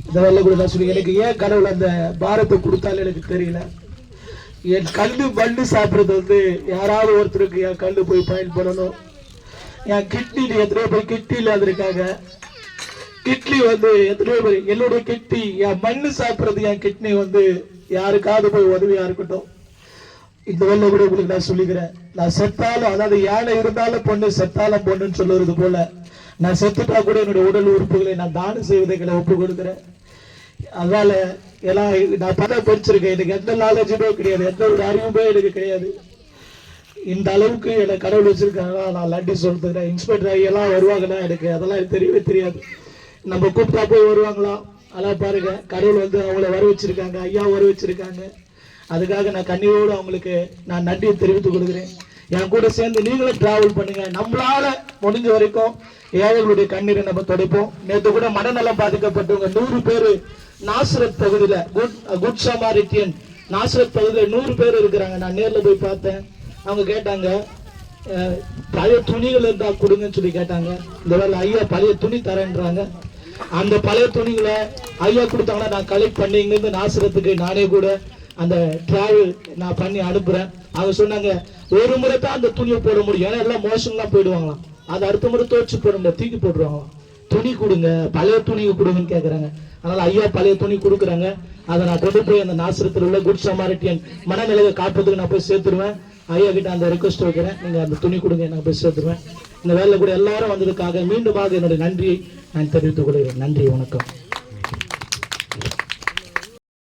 இந்த வேலை கூட நான் சொல்லி எனக்கு ஏன் கடவுள் அந்த பாரத்தை கொடுத்தாலும் எனக்கு தெரியல. என் கல்லு மண்ணு சாப்பிட்றது வந்து யாராவது ஒருத்தருக்கு என் கல்லு போய் பயன்படணும். என் கிட்னி எத்தனையோ பேர் கிட்னி இல்லாத இருக்காங்க. கிட்னி வந்து எத்தனையோ பேர் என்னுடைய கிட்னி என் மண்ணு சாப்பிட்றது என் கிட்னி வந்து யாருக்காவது போய் உதவியா இருக்கட்டும். இந்த வேலை கூட உங்களுக்கு நான் சொல்லிக்கிறேன். நான் செத்தாலும், அதாவது யானை இருந்தாலும் பொண்ணு செத்தாலும் பொண்ணுன்னு சொல்லுறது போல, நான் செத்துட்டா கூட என்னுடைய உடல் உறுப்புகளை நான் தானம் செய்வதை ஒப்பு கொடுக்குறேன். அதனால எல்லாம் நான் பதவி படிச்சிருக்கேன். எனக்கு எந்த நாலேஜுமே கிடையாது, எந்த ஒரு அறிவுமே எனக்கு கிடையாது. இந்த அளவுக்கு எனக்கு கடவுள் வச்சிருக்காங்க. நான் லண்டி சொல்லிட்டுக்கிறேன். இன்ஸ்பெக்டர் ஆகி எல்லாம் வருவாங்கன்னா எனக்கு அதெல்லாம் எனக்கு தெரியவே தெரியாது. நம்ம கூப்பிட்டா போய் வருவாங்களா? அதெல்லாம் பாருங்க, கடவுள் வந்து அவங்கள வர வச்சிருக்காங்க, ஐயா வர வச்சிருக்காங்க. அதுக்காக நான் கண்ணீரோடு அவங்களுக்கு நான் நன்றியை தெரிவித்துக் கொடுக்குறேன். என் கூட சேர்ந்து நீங்களும் டிராவல் பண்ணுங்க. நம்மளால முடிஞ்ச வரைக்கும் ஏழைகளுடைய கண்ணீரை நம்ம துடைப்போம். நேற்று கூட மனநலம் பாதிக்கப்பட்டவங்க 100 பேர் நாசரத் பகுதியில, குட் சமாரிட்டியன் நாசரத் பகுதியில 100 பேர் இருக்கிறாங்க. நான் நேரில் போய் பார்த்தேன். அவங்க கேட்டாங்க, பழைய துணிகள் இருந்தா கொடுங்கன்னு சொல்லி கேட்டாங்க. இந்த வேலை ஐயா பழைய துணி தரேன்றாங்க. அந்த பழைய துணிகளை ஐயா கொடுத்தாங்கன்னா நான் கலெக்ட் பண்ணி இங்கிருந்து நாசரத்துக்கு நானே கூட அந்த டிராவல் நான் பண்ணி அனுப்புறேன். அவங்க சொன்னாங்க, ஒரு முறை தான் அந்த துணியை போட முடியும், ஏன்னா எல்லாம் மோசம்லாம் போயிடுவாங்களாம். அது அடுத்த முறை துவைச்சு போட முடியாது, தூக்கி போட்டுருவாங்களாம். துணி கொடுங்க, பழைய துணி கொடுங்கன்னு கேட்குறாங்க. அதனால ஐயா பழைய துணி கொடுக்குறாங்க. அதை நான் கொண்டு போய் அந்த நாசரத்தில் உள்ள குட் சமாரிட்டியன் மனநிலையை காப்பதுக்கு நான் போய் சேர்த்துருவேன். ஐயா கிட்ட அந்த ரெக்வஸ்ட் வைக்கிறேன், நீங்க அந்த துணி கொடுங்க, நான் போய் சேர்த்துருவேன். இந்த வேலை கூட எல்லாரும் வந்ததுக்காக மீண்டுமாக என்னுடைய நன்றியை நான் தெரிவித்துக் கொள்கிறேன். நன்றி, வணக்கம்.